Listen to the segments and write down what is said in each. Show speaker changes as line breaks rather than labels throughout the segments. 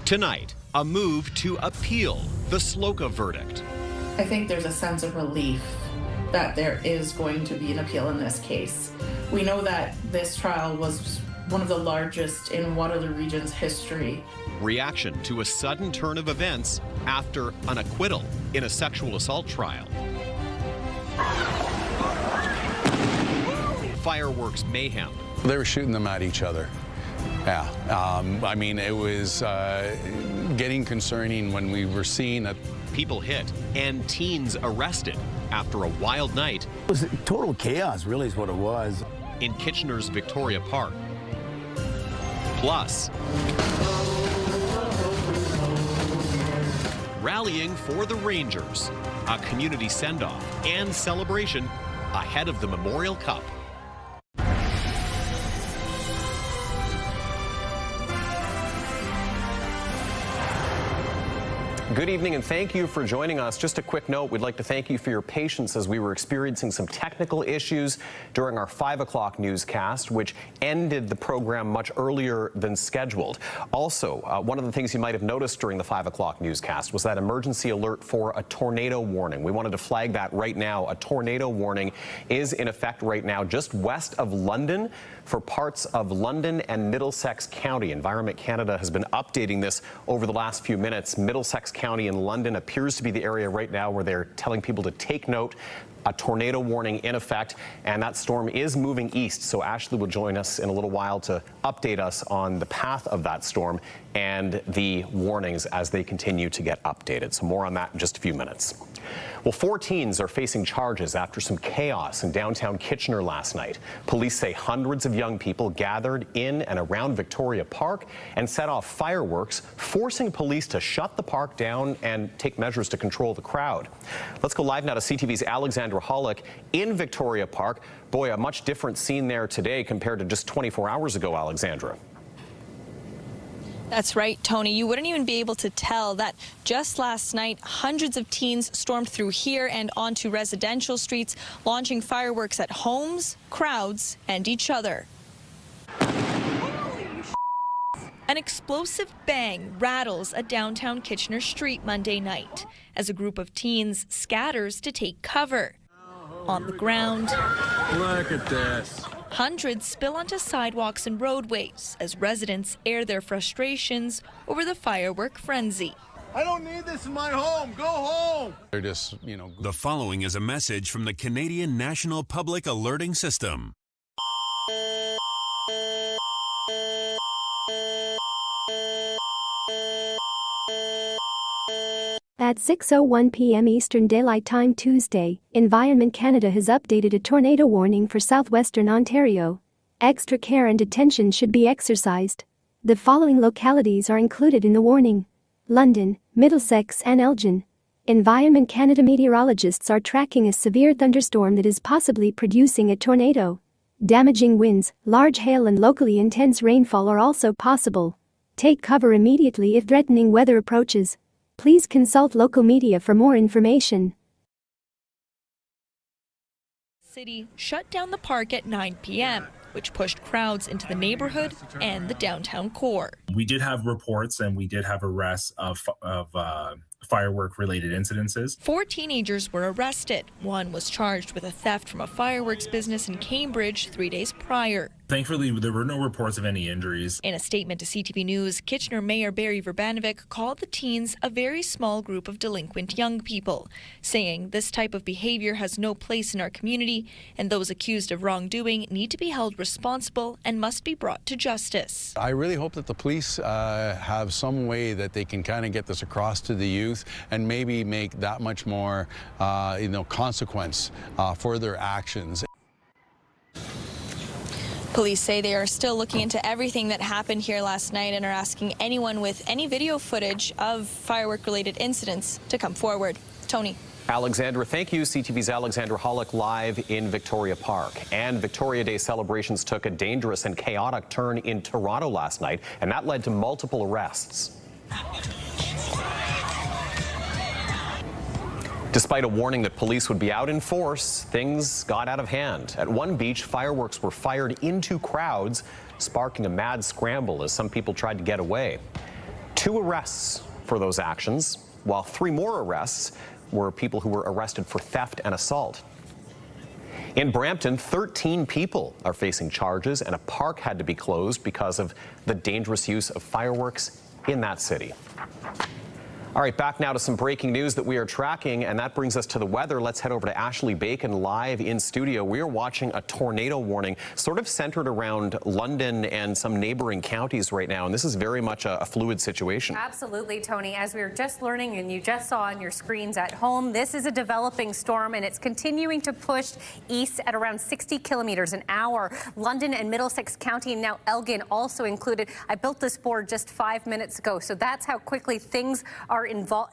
Tonight, a move to appeal the Sloka verdict.
I think there's a sense of relief that there is going to be an appeal in this case. We know that this trial was one of the largest in Waterloo Region's history.
Reaction to a sudden turn of events after an acquittal in a sexual assault trial. Fireworks mayhem.
They were shooting them at each other. Yeah, I mean, it was getting concerning when we were seeing that.
People hit and teens arrested after a wild night.
It was total chaos, really, is what it was.
In Kitchener's Victoria Park. Plus, rallying for the Rangers, a community send-off and celebration ahead of the Memorial Cup.
Good evening and thank you for joining us. Just a quick note, we'd like to thank you for your patience as we were experiencing some technical issues during our 5 o'clock newscast, which ended the program much earlier than scheduled. Also, one of the things you might have noticed during the 5 o'clock newscast was that emergency alert for a tornado warning. We wanted to flag that right now. A tornado warning is in effect right now just west of London for parts of London and Middlesex County. Environment Canada has been updating this over the last few minutes. Middlesex County in London appears to be the area right now where they're telling people to take note. A tornado warning in effect, and that storm is moving east. So Ashley will join us in a little while to update us on the path of that storm and the warnings as they continue to get updated. So more on that in just a few minutes. Well, 4 teens are facing charges after some chaos in downtown Kitchener last night. Police say hundreds of young people gathered in and around Victoria Park and set off fireworks, forcing police to shut the park down and take measures to control the crowd. Let's go live now to CTV's Alexandra Hollick in Victoria Park. Boy, a much different scene there today compared to just 24 hours ago, Alexandra.
That's right, Tony. You wouldn't even be able to tell that just last night, hundreds of teens stormed through here and onto residential streets, launching fireworks at homes, crowds, and each other. An explosive bang rattles a downtown Kitchener street Monday night as a group of teens scatters to take cover. On the ground,
Look at this.
hundreds spill onto sidewalks and roadways as residents air their frustrations over the firework frenzy.
I don't need this in my home. Go home.
They're just, you know.
The following is a message from the Canadian National Public Alerting System.
At 6:01 p.m. Eastern Daylight Time Tuesday, Environment Canada has updated a tornado warning for southwestern Ontario. Extra care and attention should be exercised. The following localities are included in the warning: London, Middlesex and Elgin. Environment Canada meteorologists are tracking a severe thunderstorm that is possibly producing a tornado. Damaging winds, large hail and locally intense rainfall are also possible. Take cover immediately if threatening weather approaches. Please consult local media for more information.
City shut down the park at 9 p.m., which pushed crowds into the neighborhood and the downtown core.
We did have reports and we did have arrests of firework-related incidences.
4 teenagers were arrested. One was charged with a theft from a fireworks business in Cambridge 3 days prior.
Thankfully, there were no reports of any injuries.
In a statement to CTV News, Kitchener Mayor Barry Verbanovic called the teens a very small group of delinquent young people, saying this type of behavior has no place in our community and those accused of wrongdoing need to be held responsible and must be brought to justice.
I really hope that the police have some way that they can kind of get this across to the youth and maybe make that much more, consequence for their actions.
Police say they are still looking into everything that happened here last night and are asking anyone with any video footage of firework-related incidents to come forward. Tony.
Alexandra, thank you. CTV's Alexandra Hollick live in Victoria Park. And Victoria Day celebrations took a dangerous and chaotic turn in Toronto last night, and that led to multiple arrests. Despite a warning that police would be out in force, things got out of hand. At one beach, fireworks were fired into crowds, sparking a mad scramble as some people tried to get away. 2 arrests for those actions, while 3 more arrests were people who were arrested for theft and assault. In Brampton, 13 people are facing charges, and a park had to be closed because of the dangerous use of fireworks in that city. All right, back now to some breaking news that we are tracking, and that brings us to the weather. Let's head over to Ashley Bacon live in studio. We are watching a tornado warning sort of centered around London and some neighboring counties right now, and this is very much a fluid situation.
Absolutely, Tony. As we were just learning, and you just saw on your screens at home, this is a developing storm, and it's continuing to push east at around 60 kilometers an hour. London and Middlesex County, and now Elgin also included. I built this board just 5 minutes ago, so that's how quickly things are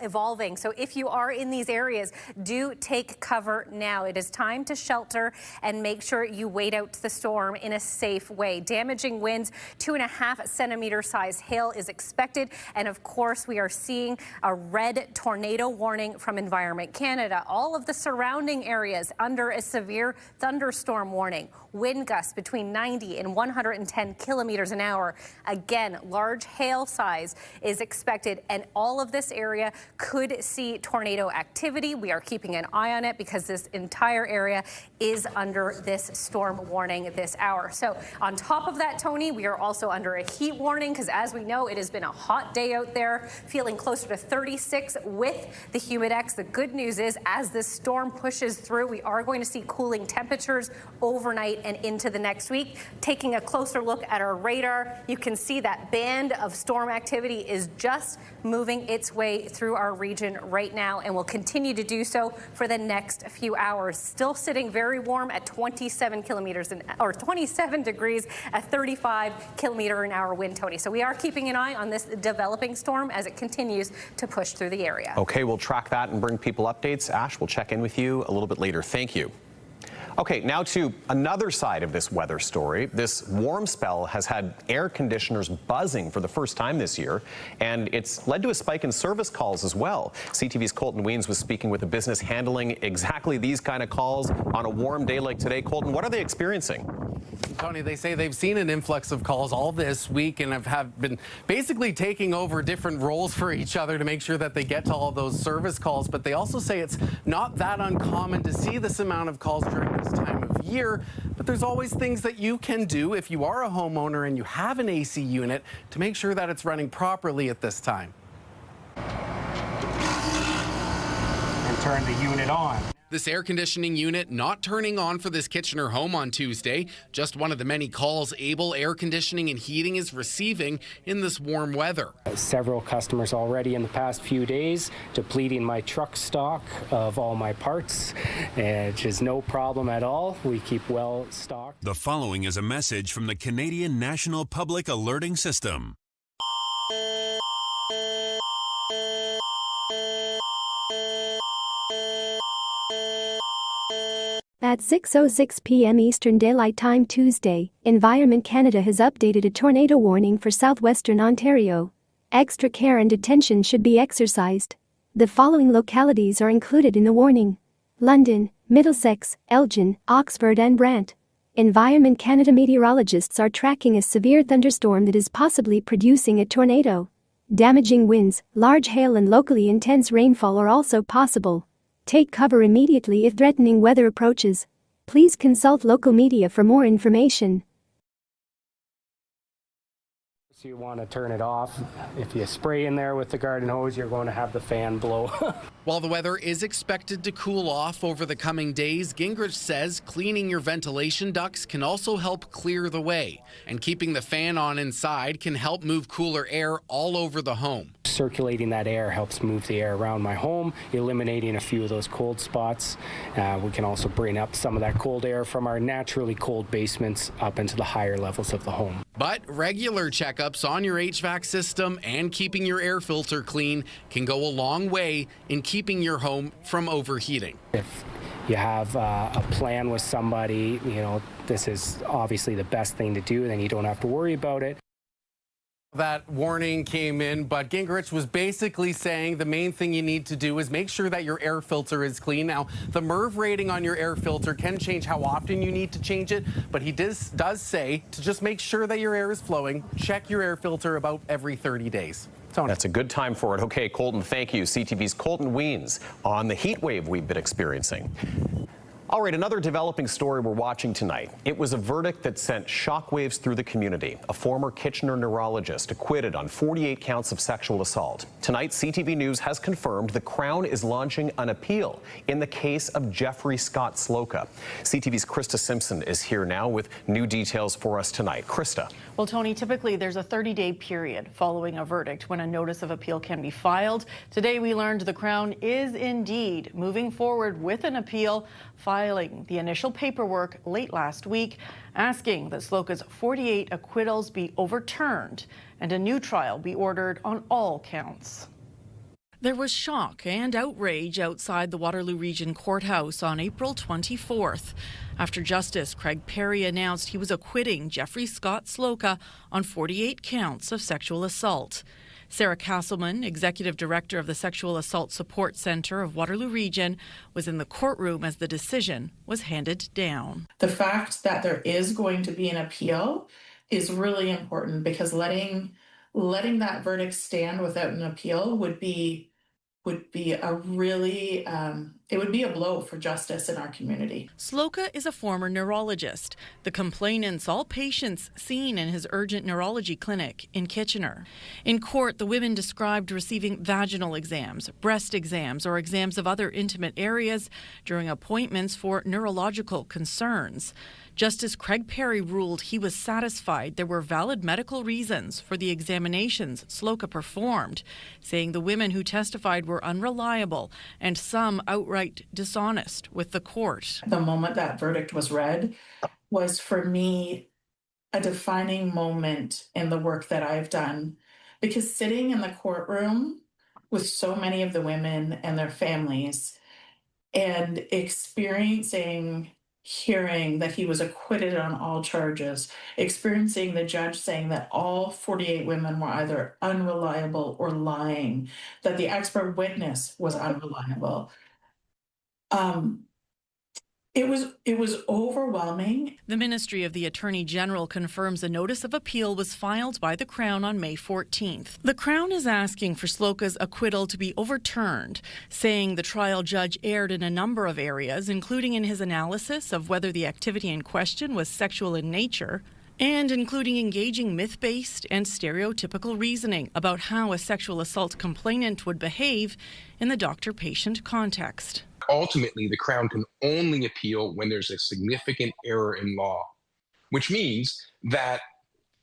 evolving. So if you are in these areas, do take cover now. It is time to shelter and make sure you wait out the storm in a safe way. Damaging winds, 2.5 centimeter size hail is expected. And of course, we are seeing a red tornado warning from Environment Canada. All of the surrounding areas under a severe thunderstorm warning. Wind gusts between 90 and 110 kilometers an hour. Again, large hail size is expected, and all of this area could see tornado activity. We are keeping an eye on it because this entire area is under this storm warning this hour. So on top of that, Tony, we are also under a heat warning because, as we know, it has been a hot day out there, feeling closer to 36 with the humidex. The good news is, as this storm pushes through, we are going to see cooling temperatures overnight and into the next week. Taking a closer look at our radar, you can see that band of storm activity is just moving its way through our region right now and will continue to do so for the next few hours. Still sitting very warm at 27 degrees at 35 kilometer an hour wind, Tony. So we are keeping an eye on this developing storm as it continues to push through the area.
Okay, we'll track that and bring people updates. Ash, we'll check in with you a little bit later. Thank you. Okay, now to another side of this weather story. This warm spell has had air conditioners buzzing for the first time this year, and it's led to a spike in service calls as well. CTV's Colton Weens was speaking with a business handling exactly these kind of calls on a warm day like today. Colton, what are they experiencing?
Tony, they say they've seen an influx of calls all this week and have been basically taking over different roles for each other to make sure that they get to all those service calls. But they also say it's not that uncommon to see this amount of calls during this time of year. But there's always things that you can do if you are a homeowner and you have an AC unit to make sure that it's running properly at this time.
And turn the unit on.
This air conditioning unit not turning on for this Kitchener home on Tuesday. Just one of the many calls Able Air Conditioning and Heating is receiving in this warm weather.
Several customers already in the past few days depleting my truck stock of all my parts, which is no problem at all. We keep well stocked.
The following is a message from the Canadian National Public Alerting System.
At 6:06 p.m. Eastern Daylight Time Tuesday, Environment Canada has updated a tornado warning for southwestern Ontario. Extra care and attention should be exercised. The following localities are included in the warning: London, Middlesex, Elgin, Oxford and Brant. Environment Canada meteorologists are tracking a severe thunderstorm that is possibly producing a tornado. Damaging winds, large hail and locally intense rainfall are also possible. Take cover immediately if threatening weather approaches. Please consult local media for more information.
So you want to turn it off. If you spray in there with the garden hose, you're going to have the fan blow.
While the weather is expected to cool off over the coming days, Gingrich says cleaning your ventilation ducts can also help clear the way. And keeping the fan on inside can help move cooler air all over the home.
Circulating that air helps move the air around my home, eliminating a few of those cold spots. We can also bring up some of that cold air from our naturally cold basements up into the higher levels of the home.
But regular checkups on your HVAC system and keeping your air filter clean can go a long way in keeping your home from overheating.
If you have a plan with somebody, this is obviously the best thing to do, then you don't have to worry about it.
That warning came in, but Gingrich was basically saying the main thing you need to do is make sure that your air filter is clean. Now, the MERV rating on your air filter can change how often you need to change it, but he does say to just make sure that your air is flowing. Check your air filter about every 30 days. Tony.
That's a good time for it. Okay, Colton, thank you. CTV's Colton Weens on the heat wave we've been experiencing. All right, another developing story we're watching tonight. It was a verdict that sent shockwaves through the community. A former Kitchener neurologist acquitted on 48 counts of sexual assault. Tonight, CTV News has confirmed the Crown is launching an appeal in the case of Jeffrey Sloka. CTV's Krista Simpson is here now with new details for us tonight. Krista.
Well, Tony, typically there's a 30-day period following a verdict when a notice of appeal can be filed. Today, we learned the Crown is indeed moving forward with an appeal, filing the initial paperwork late last week, asking that Sloka's 48 acquittals be overturned and a new trial be ordered on all counts. There was shock and outrage outside the Waterloo Region Courthouse on April 24th after Justice Craig Perry announced he was acquitting Jeffrey Sloka on 48 counts of sexual assault. Sarah Castleman, Executive Director of the Sexual Assault Support Centre of Waterloo Region, was in the courtroom as the decision was handed down.
The fact that there is going to be an appeal is really important because letting that verdict stand without an appeal would be a really it would be a blow for justice in our community.
Sloka is a former neurologist. The complainants, all patients seen in his urgent neurology clinic in Kitchener. In court, the women described receiving vaginal exams, breast exams, or exams of other intimate areas during appointments for neurological concerns. Justice Craig Perry ruled he was satisfied there were valid medical reasons for the examinations Sloka performed, saying the women who testified were unreliable and some outright dishonest with the court.
The moment that verdict was read was, for me, a defining moment in the work that I've done, because sitting in the courtroom with so many of the women and their families and hearing that he was acquitted on all charges, experiencing the judge saying that all 48 women were either unreliable or lying, that the expert witness was unreliable. It was overwhelming.
The Ministry of the Attorney General confirms a notice of appeal was filed by the Crown on May 14th. The Crown is asking for Sloka's acquittal to be overturned, saying the trial judge erred in a number of areas, including in his analysis of whether the activity in question was sexual in nature, and including engaging myth-based and stereotypical reasoning about how a sexual assault complainant would behave in the doctor-patient context.
Ultimately, the Crown can only appeal when there's a significant error in law, which means that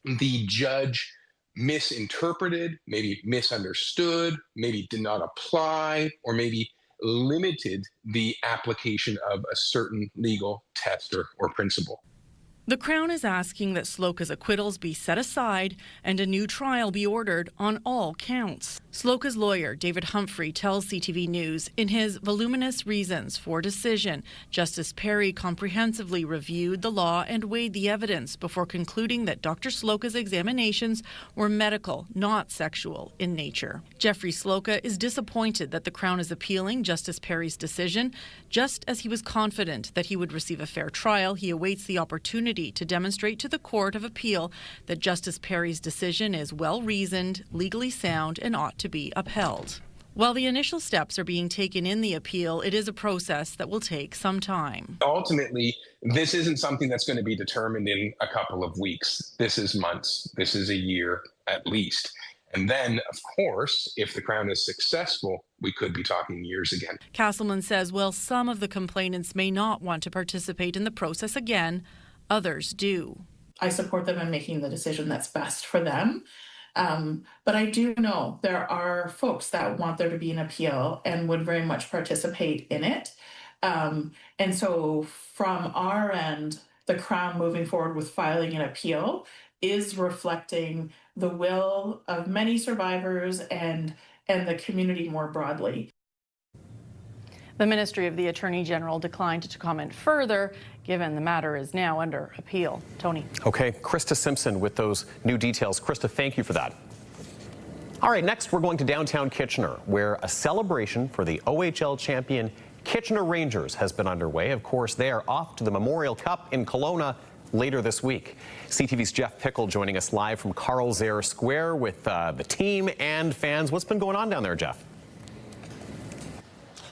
the judge misinterpreted, maybe misunderstood, maybe did not apply, or maybe limited the application of a certain legal test or principle.
The Crown is asking that Sloka's acquittals be set aside and a new trial be ordered on all counts. Sloka's lawyer, David Humphrey, tells CTV News in his voluminous reasons for decision, Justice Perry comprehensively reviewed the law and weighed the evidence before concluding that Dr. Sloka's examinations were medical, not sexual in nature. Jeffrey Sloka is disappointed that the Crown is appealing Justice Perry's decision. Just as he was confident that he would receive a fair trial, he awaits the opportunity to demonstrate to the Court of Appeal that Justice Perry's decision is well-reasoned, legally sound, and ought to be upheld. While the initial steps are being taken in the appeal, it is a process that will take some time.
Ultimately, this isn't something that's going to be determined in a couple of weeks. This is months. This is a year at least. And then, of course, if the Crown is successful, we could be talking years again.
Castleman says while some of the complainants may not want to participate in the process again, others do.
I support them in making the decision that's best for them. But I do know there are folks that want there to be an appeal and would very much participate in it. And so from our end, the Crown moving forward with filing an appeal is reflecting the will of many survivors and the community more broadly.
The Ministry of the Attorney General declined to comment further, given the matter is now under appeal. Tony.
Okay, Krista Simpson with those new details. Krista, thank you for that. All right, next we're going to downtown Kitchener, where a celebration for the OHL champion Kitchener Rangers has been underway. Of course, they are off to the Memorial Cup in Kelowna later this week. CTV's Jeff Pickle joining us live from Carl Zare Square with the team and fans. What's been going on down there, Jeff?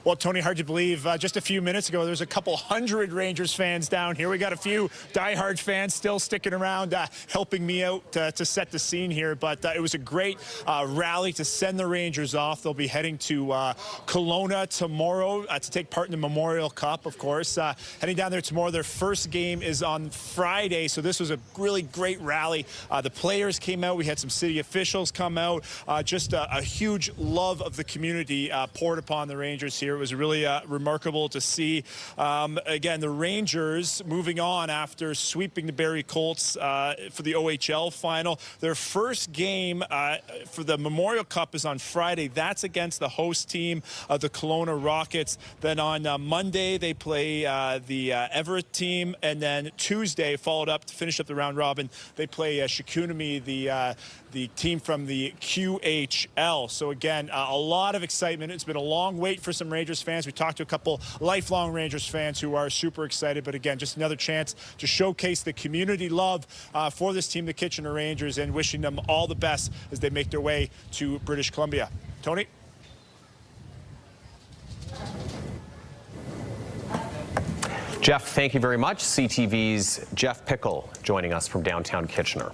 Well, Tony, hard to believe, just a few minutes ago, there's a couple hundred Rangers fans down here. We got a few diehard fans still sticking around, helping me out to set the scene here. But it was a great rally to send the Rangers off. They'll be heading to Kelowna tomorrow to take part in the Memorial Cup, of course. Heading down there tomorrow. Their first game is on Friday, so this was a really great rally. The players came out. We had some city officials come out. Just a huge love of the community poured upon the Rangers here. It was really remarkable to see. Again, the Rangers moving on after sweeping the Barrie Colts for the OHL final. Their first game for the Memorial Cup is on Friday. That's against the host team of the Kelowna Rockets. Then on Monday, they play the Everett team. And then Tuesday, followed up to finish up the round robin, they play Chicoutimi, the team from the QHL. So again, a lot of excitement. It's been a long wait for some Rangers fans. We talked to a couple lifelong Rangers fans who are super excited, but again, just another chance to showcase the community love for this team, the Kitchener Rangers, and wishing them all the best as they make their way to British Columbia. Tony?
Jeff, thank you very much. CTV's Jeff Pickle joining us from downtown Kitchener.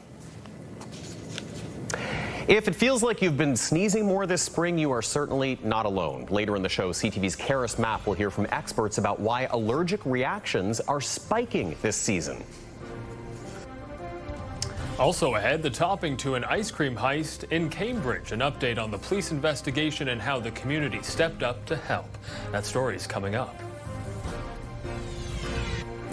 If it feels like you've been sneezing more this spring, you are certainly not alone. Later in the show, CTV's Karis Mapp will hear from experts about why allergic reactions are spiking this season.
Also ahead, the topping to an ice cream heist in Cambridge. An update on the police investigation and how the community stepped up to help. That story is coming up.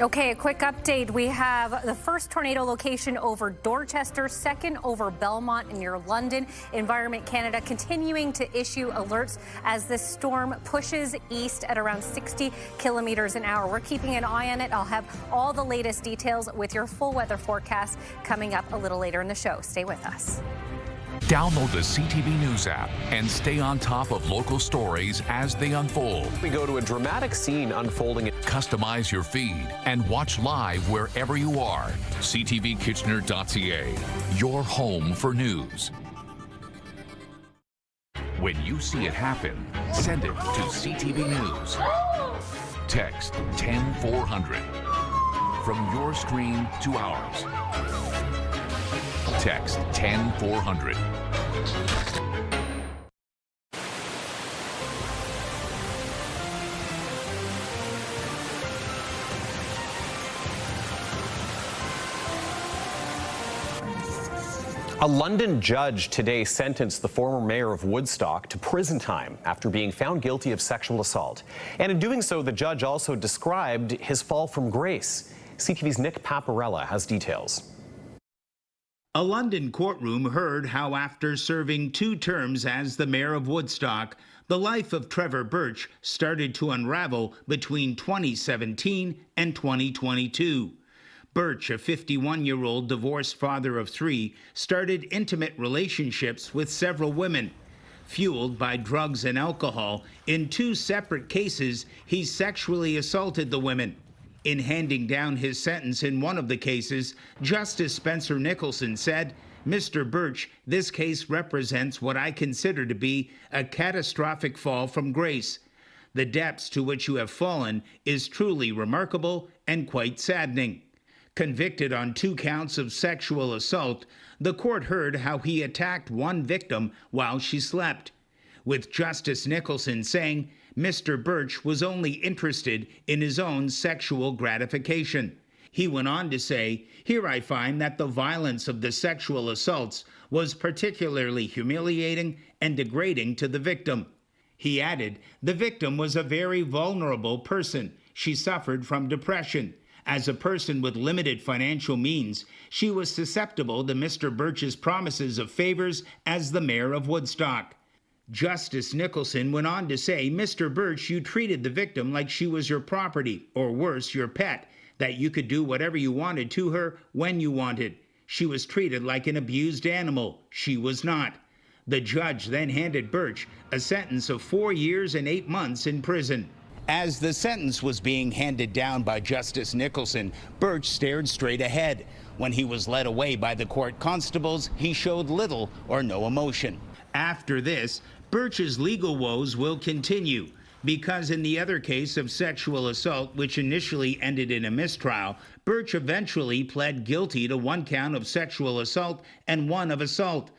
Okay, a quick update. We have the first tornado location over Dorchester, second over Belmont and near London. Environment Canada continuing to issue alerts as this storm pushes east at around 60 kilometers an hour. We're keeping an eye on it. I'll have all the latest details with your full weather forecast coming up a little later in the show. Stay with us.
Download the CTV News app and stay on top of local stories as they unfold.
We go to a dramatic scene unfolding.
Customize your feed and watch live wherever you are. ctvkitchener.ca, your home for news. When you see it happen, send it to CTV News. Text 10400. From your screen to ours. Text 10400.
A London judge today sentenced the former mayor of Woodstock to prison time after being found guilty of sexual assault. And in doing so, the judge also described his fall from grace. CTV's Nick Paparella has details.
A London courtroom heard how after serving 2 terms as the mayor of Woodstock, the life of Trevor Birch started to unravel between 2017 and 2022. Birch, a 51-year-old divorced father of 3, started intimate relationships with several women. Fueled by drugs and alcohol, in 2 separate cases, he sexually assaulted the women. In handing down his sentence in one of the cases, Justice Spencer Nicholson said, "Mr. Birch, this case represents what I consider to be a catastrophic fall from grace. The depths to which you have fallen is truly remarkable and quite saddening." Convicted on 2 counts of sexual assault, the court heard how he attacked one victim while she slept, with Justice Nicholson saying Mr. Birch was only interested in his own sexual gratification. He went on to say, "Here I find that the violence of the sexual assaults was particularly humiliating and degrading to the victim." He added, "The victim was a very vulnerable person. She suffered from depression. As a person with limited financial means, she was susceptible to Mr. Birch's promises of favors as the mayor of Woodstock." Justice Nicholson went on to say, Mr. Birch, you treated the victim like she was your property, or worse, your pet, that you could do whatever you wanted to her when you wanted. She was treated like an abused animal. She was not. The judge then handed Birch a sentence of 4 years and 8 months in prison. As the sentence was being handed down by Justice Nicholson, Birch stared straight ahead. When he was led away by the court constables, he showed little or no emotion. After this, Birch's legal woes will continue, because in the other case of sexual assault, which initially ended in a mistrial, Birch eventually pled guilty to 1 count of sexual assault and 1 of assault.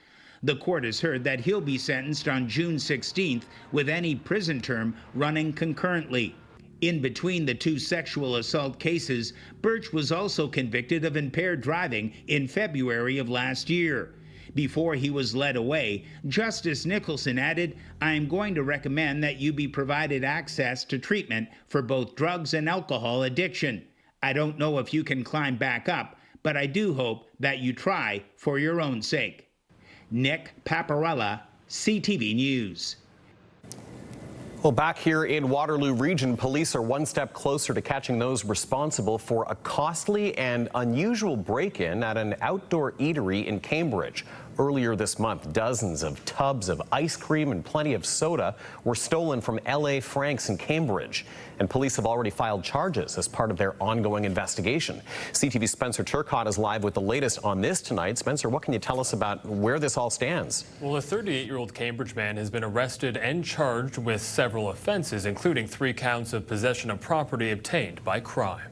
The court has heard that he'll be sentenced on June 16th, with any prison term running concurrently. In between the 2 sexual assault cases, Birch was also convicted of impaired driving in February of last year. Before he was led away, Justice Nicholson added, I am going to recommend that you be provided access to treatment for both drugs and alcohol addiction. I don't know if you can climb back up, but I do hope that you try for your own sake. Nick Paparella, CTV News.
Well, back here in Waterloo Region, police are one step closer to catching those responsible for a costly and unusual break-in at an outdoor eatery in Cambridge. Earlier this month, dozens of tubs of ice cream and plenty of soda were stolen from LA Frank's in Cambridge. And police have already filed charges as part of their ongoing investigation. CTV's Spencer Turcotte is live with the latest on this tonight. Spencer, what can you tell us about where this all stands?
Well, a 38-year-old Cambridge man has been arrested and charged with several offenses, including 3 counts of possession of property obtained by crime.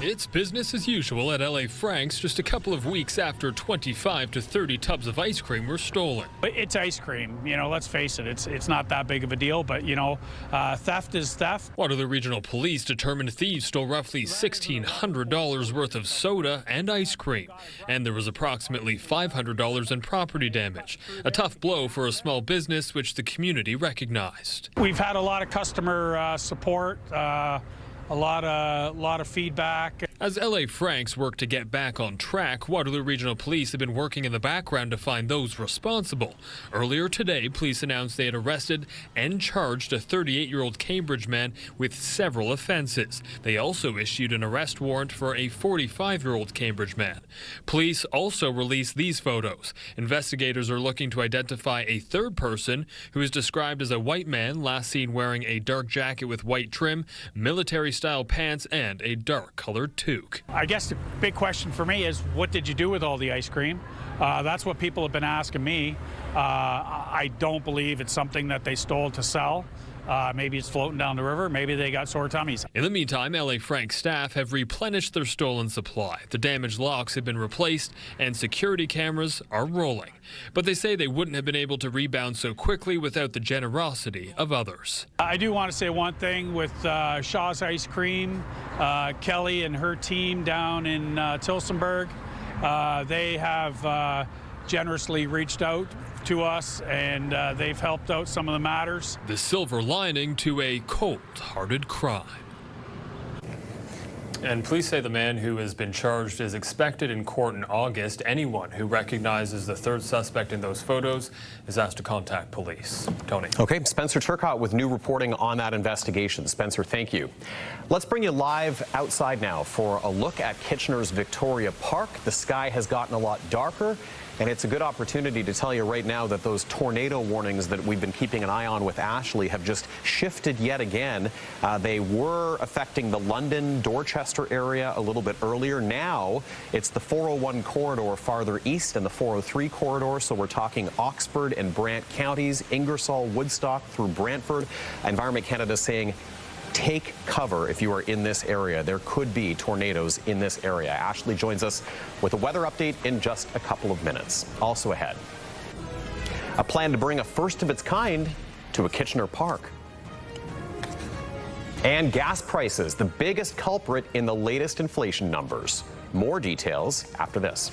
It's business as usual at LA Frank's just a couple of weeks after 25 to 30 tubs of ice cream were stolen.
It's ice cream, let's face it, it's not that big of a deal, but theft is theft.
Waterloo Regional Police determined thieves stole roughly $1,600 worth of soda and ice cream, and there was approximately $500 in property damage. A tough blow for a small business which the community recognized.
We've had a lot of customer support. A lot of feedback.
As LA Frank's work to get back on track, Waterloo Regional Police have been working in the background to find those responsible. Earlier today, police announced they had arrested and charged a 38-year-old Cambridge man with several offenses. They also issued an arrest warrant for a 45-year-old Cambridge man. Police also released these photos. Investigators are looking to identify a third person who is described as a white man, last seen wearing a dark jacket with white trim, military-style pants, and a dark-colored toque.
I guess the big question for me is, what did you do with all the ice cream? That's what people have been asking me. I don't believe it's something that they stole to sell. Maybe it's floating down the river. Maybe they got sore tummies.
In the meantime, LA Frank staff have replenished their stolen supply. The damaged locks have been replaced and security cameras are rolling. But they say they wouldn't have been able to rebound so quickly without the generosity of others.
I do want to say one thing with Shaw's Ice Cream, Kelly and her team down in Tillsonburg. They have generously reached out to us, and they've helped out some of the matters.
The silver lining to a cold-hearted crime. And police say the man who has been charged is expected in court in August. Anyone who recognizes the third suspect in those photos is asked to contact police. Tony.
Okay, Spencer Turcotte with new reporting on that investigation. Spencer, thank you. Let's bring you live outside now for a look at Kitchener's Victoria Park. The sky has gotten a lot darker, and it's a good opportunity to tell you right now that those tornado warnings that we've been keeping an eye on with Ashley have just shifted yet again. They were affecting the London, Dorchester area a little bit earlier. Now it's the 401 corridor farther east and the 403 corridor. So we're talking Oxford and Brant counties, Ingersoll, Woodstock through Brantford. Environment Canada saying, take cover if you are in this area. There could be tornadoes in this area. Ashley joins us with a weather update in just a couple of minutes. Also ahead, a plan to bring a first of its kind to a Kitchener park. And gas prices, the biggest culprit in the latest inflation numbers. More details after this.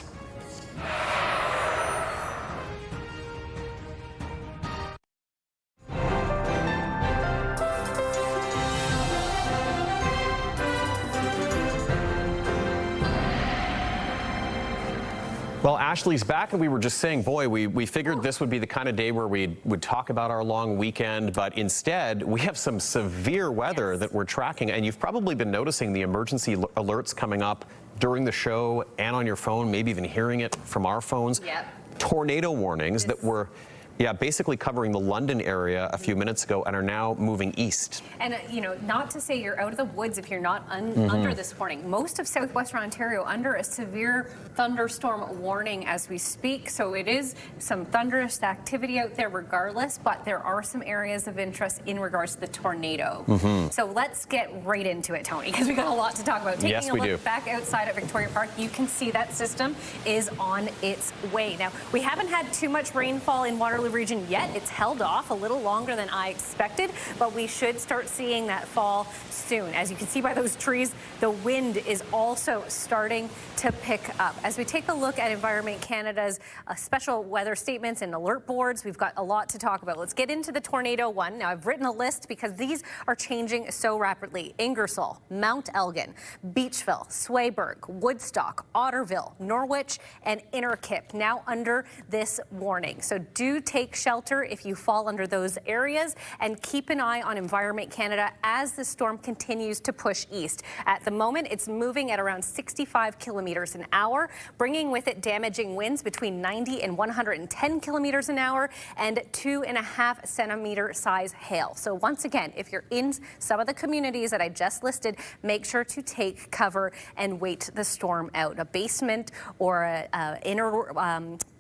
Well, Ashley's back, and we were just saying, boy, we figured this would be the kind of day where we would talk about our long weekend, but instead we have some severe weather that we're tracking, and you've probably been noticing the emergency alerts coming up during the show and on your phone, maybe even hearing it from our phones.
Yep.
Tornado warnings that were basically covering the London area a few minutes ago and are now moving east.
And, you know, not to say you're out of the woods if you're not under this warning. Most of southwestern Ontario under a severe thunderstorm warning as we speak. So it is some thunderous activity out there regardless, but there are some areas of interest in regards to the tornado. So let's get right into it, Tony, because we got a lot to talk about. Taking a look back outside at Victoria Park, you can see that system is on its way. Now, we haven't had too much rainfall in Waterloo region yet. It's held off a little longer than I expected, but we should start seeing that fall soon. As you can see by those trees, the wind is also starting to pick up. As we take a look at Environment Canada's special weather statements and alert boards, we've got a lot to talk about. Let's get into the tornado one. Now, I've written a list because these are changing so rapidly. Ingersoll, Mount Elgin, Beachville, Swayburg, Woodstock, Otterville, Norwich, and Innerkip now under this warning. So do take shelter if you fall under those areas, and keep an eye on Environment Canada as the storm continues to push east. At the moment, it's moving at around 65 kilometers an hour, bringing with it damaging winds between 90 and 110 kilometers an hour and 2.5 centimeter size hail. So once again, if you're in some of the communities that I just listed, make sure to take cover and wait the storm out. A basement or a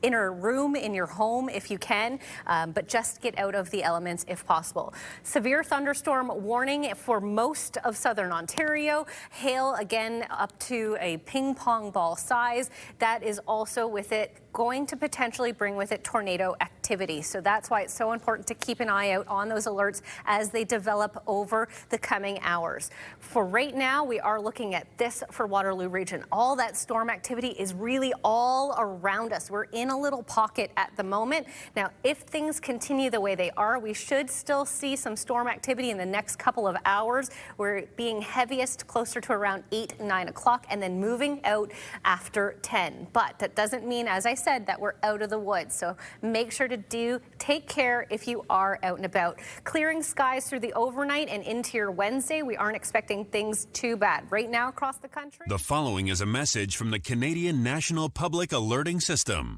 inner room in your home if you can, but just get out of the elements if possible. Severe thunderstorm warning for most of southern Ontario. Hail again up to a ping pong ball size. That is also with it going to potentially bring with it tornado activity. So that's why it's so important to keep an eye out on those alerts as they develop over the coming hours. For right now, we are looking at this for Waterloo region. All that storm activity is really all around us. We're in a little pocket at the moment. Now, if things continue the way they are, we should still see some storm activity in the next couple of hours. We're being heaviest closer to around 8, 9 o'clock and then moving out after 10. But that doesn't mean, as I said, that we're out of the woods. So make sure to take care if you are out and about. Clearing skies through the overnight and into your Wednesday. We aren't expecting things too bad. Right now across the country.
The following is a message from the Canadian National Public Alerting System.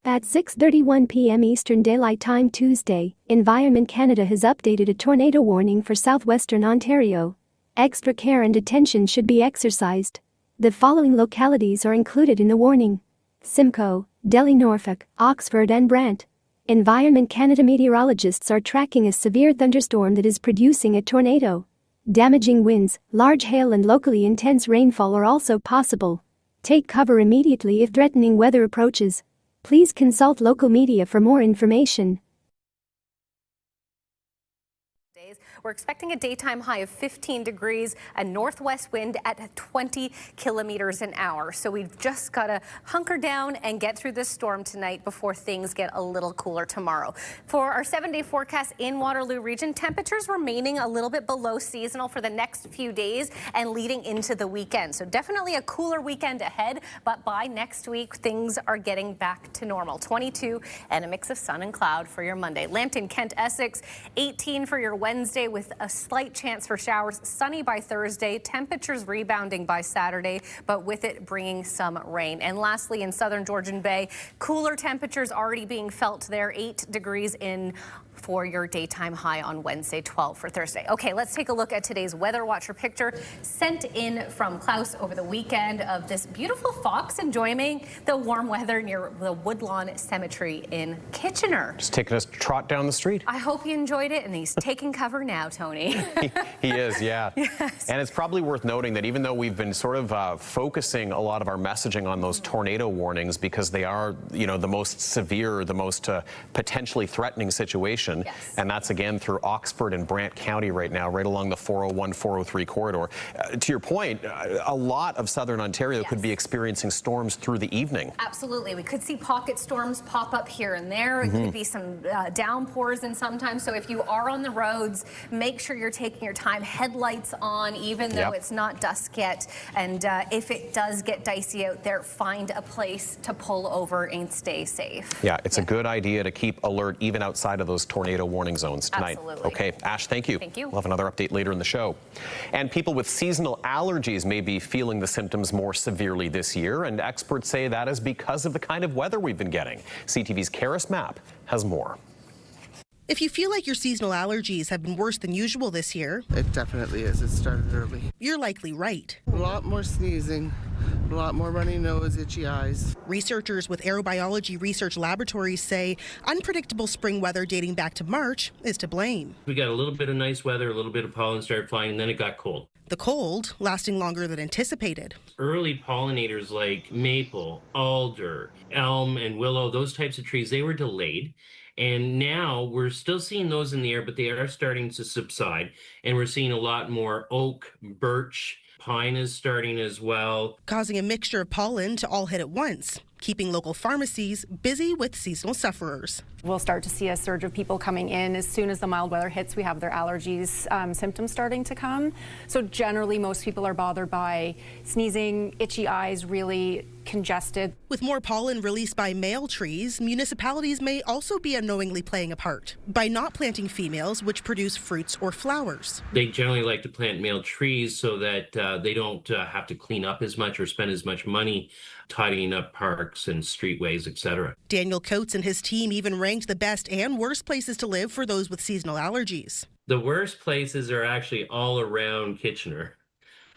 At 6:31 p.m. Eastern Daylight Time Tuesday, Environment Canada has updated a tornado warning for southwestern Ontario. Extra care and attention should be exercised. The following localities are included in the warning: Simcoe, Delhi, Norfolk, Oxford and Brant. Environment Canada meteorologists are tracking a severe thunderstorm that is producing a tornado. Damaging winds, large hail and locally intense rainfall are also possible. Take cover immediately if threatening weather approaches. Please consult local media for more information.
We're expecting a daytime high of 15 degrees, a northwest wind at 20 kilometers an hour. So we've just got to hunker down and get through this storm tonight before things get a little cooler tomorrow. For our 7-day forecast in Waterloo region, temperatures remaining a little bit below seasonal for the next few days and leading into the weekend. So definitely a cooler weekend ahead, but by next week, things are getting back to normal. 22 and a mix of sun and cloud for your Monday. Lambton, Kent, Essex, 18 for your Wednesday, with a slight chance for showers. Sunny by Thursday, temperatures rebounding by Saturday, but with it bringing some rain. And lastly, in southern Georgian Bay, cooler temperatures already being felt there, 8 degrees in for your daytime high on Wednesday, 12 for Thursday. Okay, let's take a look at today's Weather Watcher picture sent in from Klaus over the weekend of this beautiful fox enjoying the warm weather near the Woodlawn Cemetery in Kitchener.
Just taking a trot down the street.
I hope you enjoyed it, and he's taking cover now, Tony.
He is, yeah.
Yes.
And it's probably worth noting that even though we've been sort of focusing a lot of our messaging on those tornado warnings because they are, you know, the most severe, the most potentially threatening situations, circulation.
Yes.
And that's again through Oxford and Brant County right now, right along the 401-403 corridor. To your point, a lot of southern Ontario could be experiencing storms through the evening.
Absolutely. We could see pocket storms pop up here and there. It could be some downpours and sometimes. So if you are on the roads, make sure you're taking your time. Headlights on, even though it's not dusk yet. And if it does get dicey out there, find a place to pull over and stay safe.
Yeah, it's a good idea to keep alert even outside of those tornado warning zones tonight.
Absolutely.
Okay, Ash, thank you.
Thank you.
We'll have another update later in the show. And people with seasonal allergies may be feeling the symptoms more severely this year, and experts say that is because of the kind of weather we've been getting. CTV's Karis Mapp has more.
If you feel like your seasonal allergies have been worse than usual this year,
it definitely is. It started early.
You're likely right.
A lot more sneezing, a lot more runny nose, itchy eyes.
Researchers with Aerobiology Research Laboratories say unpredictable spring weather dating back to March is to blame.
We got a little bit of nice weather, a little bit of pollen started flying, and then it got cold.
The cold lasting longer than anticipated.
Early pollinators like maple, alder, elm, and willow, those types of trees, they were delayed. And now we're still seeing those in the air, but they are starting to subside. And we're seeing a lot more oak, birch, pine is starting as well.
Causing a mixture of pollen to all hit at once, keeping local pharmacies busy with seasonal sufferers.
We'll start to see a surge of people coming in. As soon as the mild weather hits, we have their allergies symptoms starting to come. So generally, most people are bothered by sneezing, itchy eyes, really congested.
With more pollen released by male trees, municipalities may also be unknowingly playing a part by not planting females which produce fruits or flowers.
They generally like to plant male trees so that they don't have to clean up as much or spend as much money tidying up parks and streetways, etc.
Daniel Coates and his team even ranked the best and worst places to live for those with seasonal allergies.
The worst places are actually all around Kitchener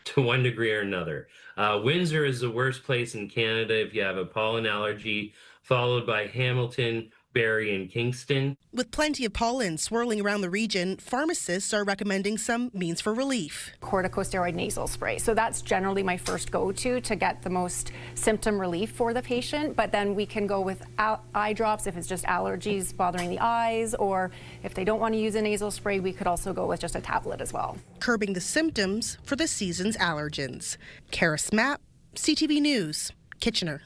to one degree or another. Windsor is the worst place in Canada if you have a pollen allergy, followed by Hamilton, Barrie, and Kingston.
With plenty of pollen swirling around the region, pharmacists are recommending some means for relief.
Corticosteroid nasal spray. So that's generally my first go-to to get the most symptom relief for the patient. But then we can go with eye drops if it's just allergies bothering the eyes, or if they don't want to use a nasal spray, we could also go with just a tablet as well.
Curbing the symptoms for the season's allergens. Karis Mapp, CTV News, Kitchener.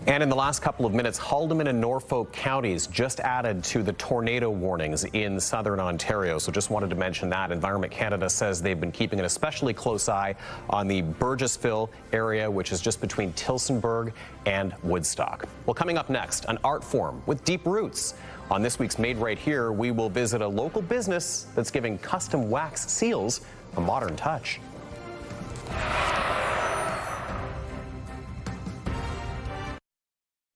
And in the last couple of minutes, Haldimand and Norfolk counties just added to the tornado warnings in southern Ontario. So just wanted to mention that. Environment Canada says they've been keeping an especially close eye on the Burgessville area, which is just between Tillsonburg and Woodstock. Well, coming up next, an art form with deep roots. On this week's Made Right Here, we will visit a local business that's giving custom wax seals a modern touch.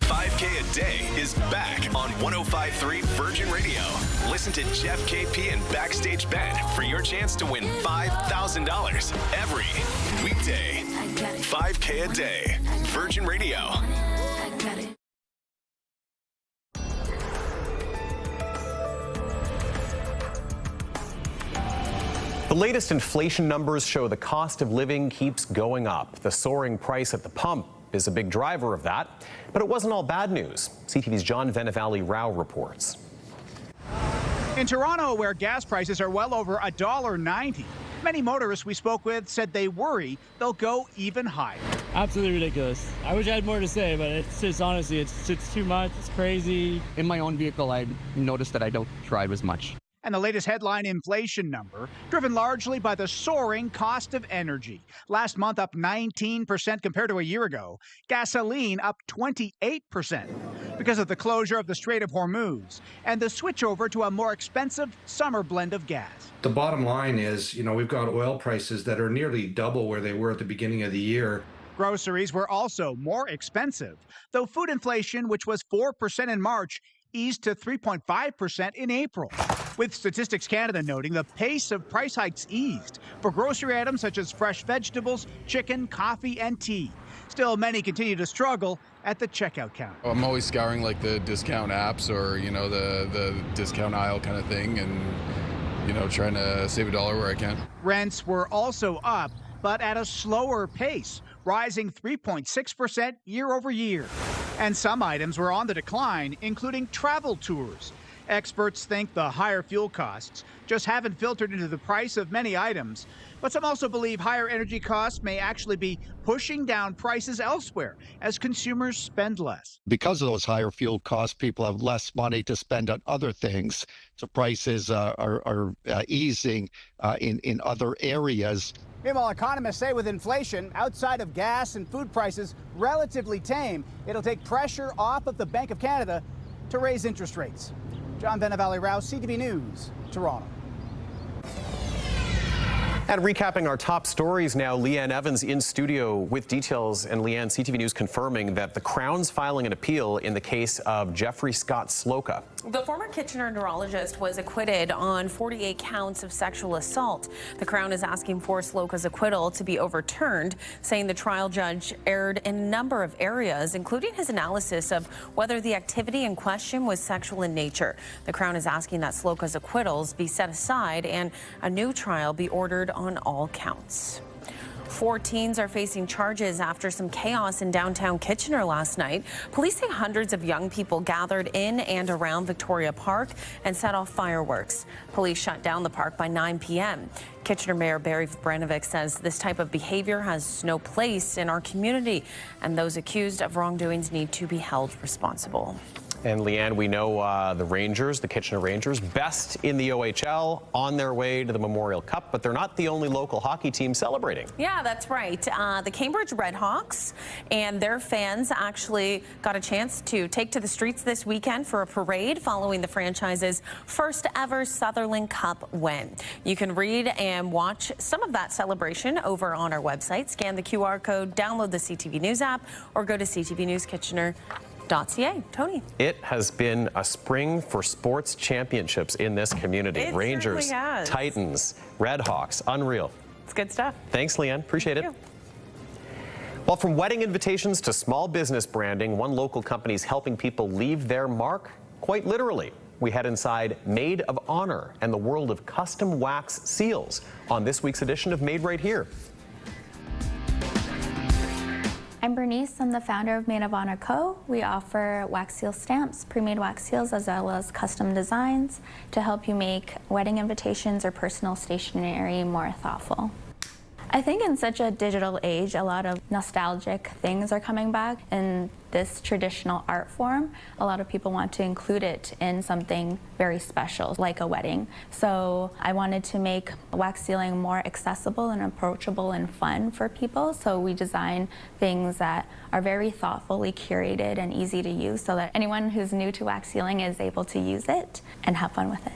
5K a Day is back on 105.3 Virgin Radio. Listen to Jeff KP and Backstage Ben for your chance to win $5,000 every weekday. 5K a Day, Virgin Radio.
The latest inflation numbers show the cost of living keeps going up. The soaring price at the pump is a big driver of that. But it wasn't all bad news. CTV's John Venevali Rao reports.
In Toronto, where gas prices are well over $1.90, many motorists we spoke with said they worry they'll go even higher.
Absolutely ridiculous. I wish I had more to say, but it's just honestly, it's too much. It's crazy.
In my own vehicle, I noticed that I don't drive as much.
And the latest headline inflation number, driven largely by the soaring cost of energy. Last month up 19% compared to a year ago. Gasoline up 28% because of the closure of the Strait of Hormuz and the switch over to a more expensive summer blend of gas.
The bottom line is, we've got oil prices that are nearly double where they were at the beginning of the year.
Groceries were also more expensive, though food inflation, which was 4% in March, eased to 3.5% in April, with Statistics Canada noting the pace of price hikes eased for grocery items such as fresh vegetables, chicken, coffee, and tea. Still, many continue to struggle at the checkout counter.
I'm always scouring like the discount apps or, the discount aisle kind of thing and, trying to save $1 where I can.
Rents were also up, but at a slower pace, rising 3.6% year over year. And some items were on the decline, including travel tours. Experts think the higher fuel costs just haven't filtered into the price of many items. But some also believe higher energy costs may actually be pushing down prices elsewhere as consumers spend less.
Because of those higher fuel costs, people have less money to spend on other things. So prices are easing in other areas.
Meanwhile, economists say with inflation outside of gas and food prices relatively tame, it'll take pressure off of the Bank of Canada to raise interest rates. John Benavalley-Rouse, CTV News, Toronto.
And recapping our top stories now, Leanne Evans in studio with details. And Leanne, CTV News confirming that the Crown's filing an appeal in the case of Jeffrey Sloka.
The former Kitchener neurologist was acquitted on 48 counts of sexual assault. The Crown is asking for Sloka's acquittal to be overturned, saying the trial judge erred in a number of areas, including his analysis of whether the activity in question was sexual in nature. The Crown is asking that Sloka's acquittals be set aside and a new trial be ordered on all counts. 4 teens are facing charges after some chaos in downtown Kitchener last night. Police say hundreds of young people gathered in and around Victoria Park and set off fireworks. Police shut down the park by 9 p.m. Kitchener Mayor Barry Branovic says this type of behavior has no place in our community, and those accused of wrongdoings need to be held responsible.
And Leanne, we know the Rangers, the Kitchener Rangers, best in the OHL, on their way to the Memorial Cup, but they're not the only local hockey team celebrating.
Yeah, that's right. The Cambridge Redhawks and their fans actually got a chance to take to the streets this weekend for a parade following the franchise's first ever Sutherland Cup win. You can read and watch some of that celebration over on our website. Scan the QR code, download the CTV News app, or go to CTV News Kitchener. Tony.
It has been a spring for sports championships in this community.
It
Rangers,
certainly has.
Titans, Redhawks, unreal.
It's good stuff.
Thanks, Leanne. Appreciate it. Well, from wedding invitations to small business branding, one local company is helping people leave their mark, quite literally. We head inside Maid of Honor and the world of custom wax seals on this week's edition of Made Right Here.
I'm Bernice. I'm the founder of Maid of Honor Co. We offer wax seal stamps, pre-made wax seals, as well as custom designs to help you make wedding invitations or personal stationery more thoughtful. I think in such a digital age, a lot of nostalgic things are coming back in this traditional art form. A lot of people want to include it in something very special, like a wedding. So I wanted to make wax sealing more accessible and approachable and fun for people. So we design things that are very thoughtfully curated and easy to use so that anyone who's new to wax sealing is able to use it and have fun with it.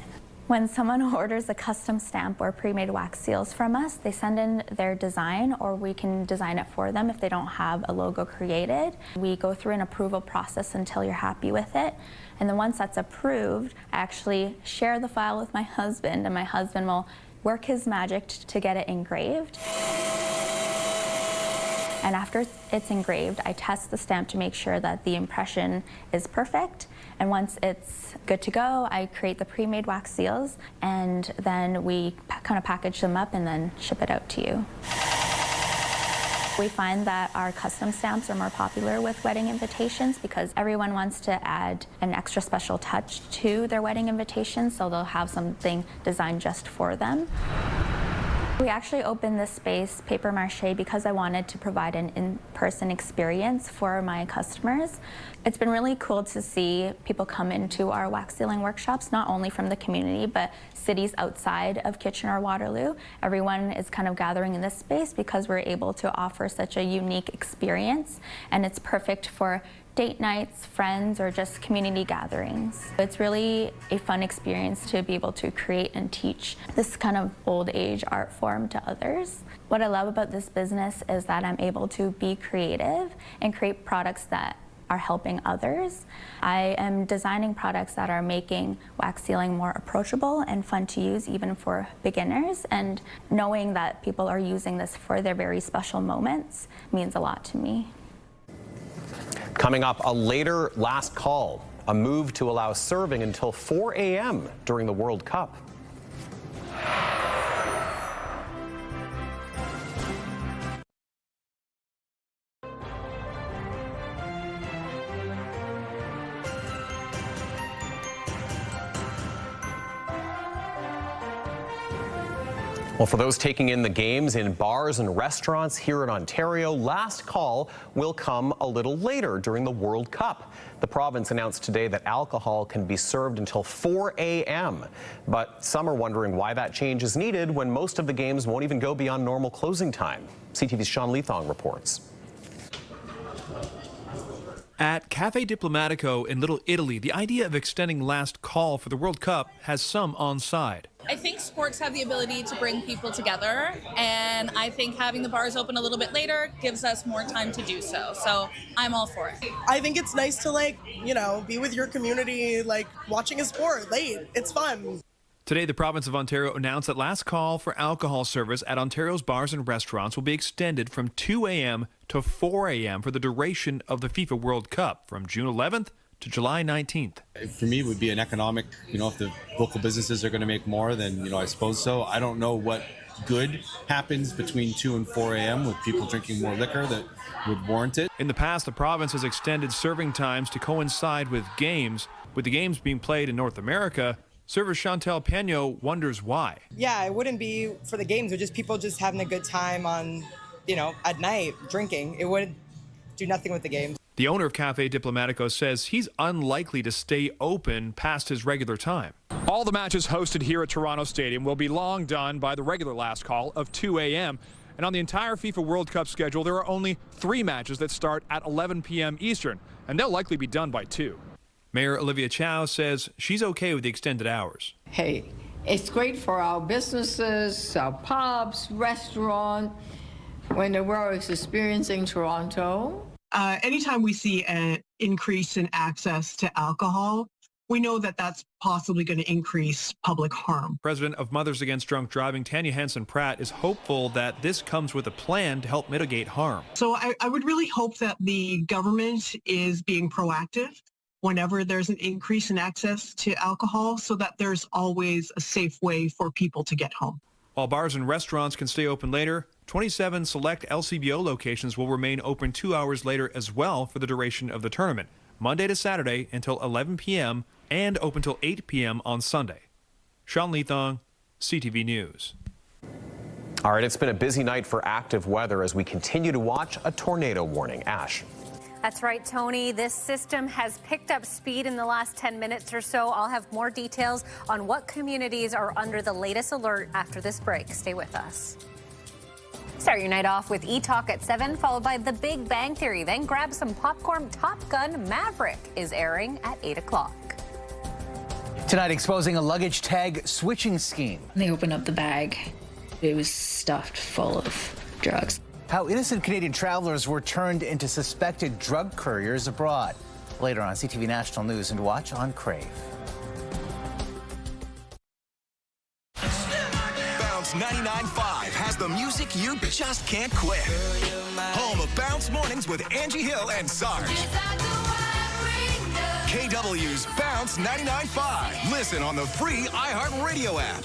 When someone orders a custom stamp or pre-made wax seals from us, they send in their design, or we can design it for them if they don't have a logo created. We go through an approval process until you're happy with it. And then once that's approved, I actually share the file with my husband, and my husband will work his magic to get it engraved. And after it's engraved, I test the stamp to make sure that the impression is perfect. And once it's good to go, I create the pre-made wax seals, and then we kind of package them up and then ship it out to you. We find that our custom stamps are more popular with wedding invitations because everyone wants to add an extra special touch to their wedding invitation, so they'll have something designed just for them. We actually opened this space, paper mache, because I wanted to provide an in-person experience for my customers. It's been really cool to see people come into our wax sealing workshops, not only from the community, but cities outside of Kitchener-Waterloo. Everyone is kind of gathering in this space because we're able to offer such a unique experience, and it's perfect for date nights, friends, or just community gatherings. It's really a fun experience to be able to create and teach this kind of old age art form to others. What I love about this business is that I'm able to be creative and create products that are helping others. I am designing products that are making wax sealing more approachable and fun to use even for beginners, and knowing that people are using this for their very special moments means a lot to me.
Coming up, a later last call, a move to allow serving until 4 a.m. during the World Cup. Well, for those taking in the games in bars and restaurants here in Ontario, last call will come a little later during the World Cup. The province announced today that alcohol can be served until 4 a.m. But some are wondering why that change is needed when most of the games won't even go beyond normal closing time. CTV's Sean Leathong reports.
At Cafe Diplomatico in Little Italy, the idea of extending last call for the World Cup has some on side.
I think sports have the ability to bring people together, and I think having the bars open a little bit later gives us more time to do so. So I'm all for it.
I think it's nice to be with your community, watching a sport late. It's fun.
Today, the province of Ontario announced that last call for alcohol service at Ontario's bars and restaurants will be extended from 2 a.m. to 4 a.m. for the duration of the FIFA World Cup from June 11th to July 19th.
For me, it would be an economic, if the local businesses are going to make more, then, I suppose so. I don't know what good happens between 2 and 4 a.m. with people drinking more liquor that would warrant it.
In the past, the province has extended serving times to coincide with games. With the games being played in North America, server Chantel Peno wonders why.
Yeah, it wouldn't be for the games, but just people just having a good time on, at night drinking. It would do nothing with the games.
The owner of Cafe Diplomatico says he's unlikely to stay open past his regular time. All the matches hosted here at Toronto Stadium will be long done by the regular last call of 2 a.m. And on the entire FIFA World Cup schedule, there are only 3 matches that start at 11 p.m. Eastern, and they'll likely be done by 2. Mayor Olivia Chow says she's okay with the extended hours.
Hey, it's great for our businesses, our pubs, restaurants, when the world is experiencing Toronto.
Anytime we see an increase in access to alcohol, we know that that's possibly going to increase public harm.
President of Mothers Against Drunk Driving, Tanya Hansen-Pratt, is hopeful that this comes with a plan to help mitigate harm.
So I would really hope that the government is being proactive whenever there's an increase in access to alcohol so that there's always a safe way for people to get home.
While bars and restaurants can stay open later, 27 select LCBO locations will remain open 2 hours later as well for the duration of the tournament, Monday to Saturday until 11 p.m. and open till 8 p.m. on Sunday. Sean Leathong, CTV News.
All right, it's been a busy night for active weather as we continue to watch a tornado warning. Ash.
That's right, Tony. This system has picked up speed in the last 10 minutes or so. I'll have more details on what communities are under the latest alert after this break. Stay with us. Start your night off with E-Talk at 7, followed by The Big Bang Theory. Then grab some popcorn. Top Gun Maverick is airing at 8 o'clock.
Tonight, exposing a luggage tag switching scheme.
They opened up the bag. It was stuffed full of drugs.
How innocent Canadian travelers were turned into suspected drug couriers abroad. Later on CTV National News and watch on Crave.
Bounce 99.5 has the music you just can't quit. Home of Bounce Mornings with Angie Hill and Sarge. KW's Bounce 99.5. Listen on the free iHeartRadio app.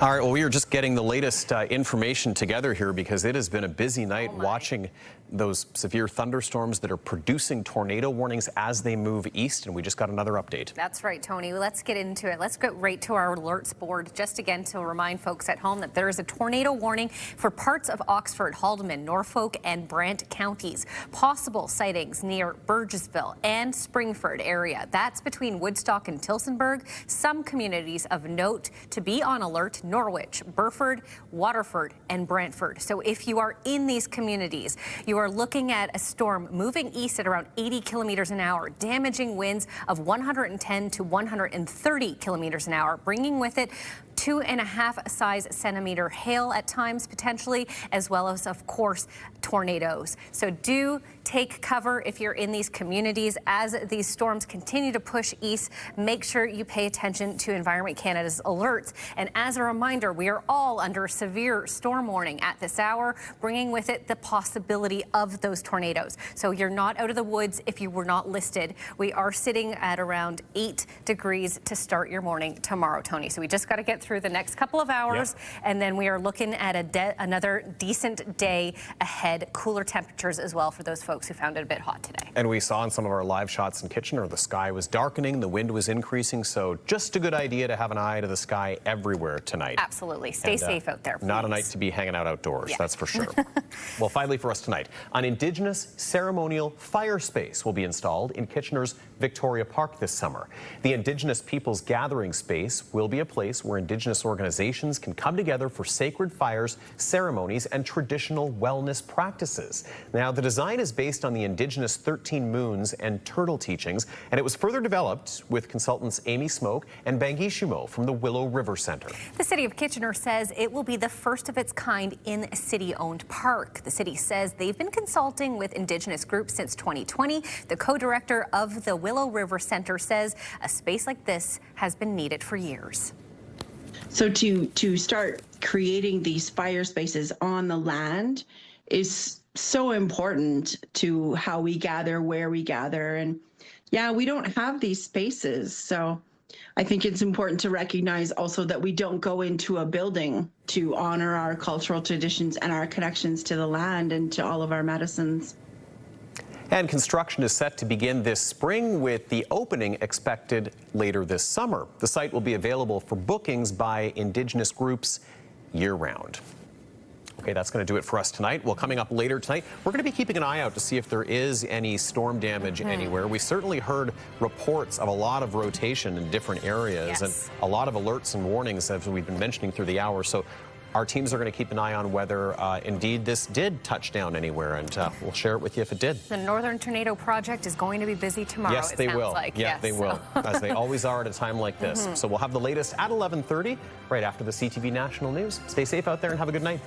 All right, well, we are just getting the latest information together here because it has been a busy night watching those severe thunderstorms that are producing tornado warnings as they move east, and we just got another update.
That's right, Tony. Let's get into it. Let's go right to our alerts board just again to remind folks at home that there is a tornado warning for parts of Oxford, Haldimand, Norfolk, and Brant counties. Possible sightings near Burgessville and Springford area. That's between Woodstock and Tillsonburg. Some communities of note to be on alert: Norwich, Burford, Waterford, and Brantford. So if you are in these communities, you are looking at a storm moving east at around 80 kilometers an hour, damaging winds of 110 to 130 kilometers an hour, bringing with it 2.5 size centimeter hail at times potentially, as well as, of course, tornadoes. So do take cover if you're in these communities as these storms continue to push east. Make sure you pay attention to Environment Canada's alerts. And as a reminder, we are all under severe storm warning at this hour, bringing with it the possibility of those tornadoes. So you're not out of the woods if you were not listed. We are sitting at around 8 degrees to start your morning tomorrow, Tony. So we just got to get through through the next couple of hours, and then we are looking at another decent day ahead. Cooler temperatures as well for those folks who found it a bit hot today.
And we saw in some of our live shots in Kitchener, the sky was darkening, the wind was increasing, so just a good idea to have an eye to the sky everywhere tonight.
Absolutely. Stay safe out there, please.
Not a night to be hanging out outdoors, that's for sure. Well, finally for us tonight, an Indigenous ceremonial fire space will be installed in Kitchener's Victoria Park this summer. The Indigenous Peoples Gathering Space will be a place where Indigenous organizations can come together for sacred fires, ceremonies, and traditional wellness practices. Now, the design is based on the Indigenous 13 Moons and Turtle teachings, and it was further developed with consultants Amy Smoke and Bangishumo from the Willow River Center.
The City of Kitchener says it will be the first of its kind in a city-owned park. The city says they've been consulting with Indigenous groups since 2020. The co-director of the Willow River Center says a space like this has been needed for years.
So to start creating these fire spaces on the land is so important to how we gather, where we gather. And yeah, we don't have these spaces. So I think it's important to recognize also that we don't go into a building to honor our cultural traditions and our connections to the land and to all of our medicines.
And construction is set to begin this spring, with the opening expected later this summer. The site will be available for bookings by Indigenous groups year-round. Okay, that's going to do it for us tonight. Well, coming up later tonight, we're going to be keeping an eye out to see if there is any storm damage anywhere. We certainly heard reports of a lot of rotation in different areas and a lot of alerts and warnings, as we've been mentioning through the hour. So our teams are going to keep an eye on whether indeed this did touch down anywhere, and we'll share it with you if it did.
The Northern Tornado Project is going to be busy tomorrow.
Yes, they will.
Like.
Yeah, they will, as they always are at a time like this. So we'll have the latest at 11:30, right after the CTV National News. Stay safe out there and have a good night.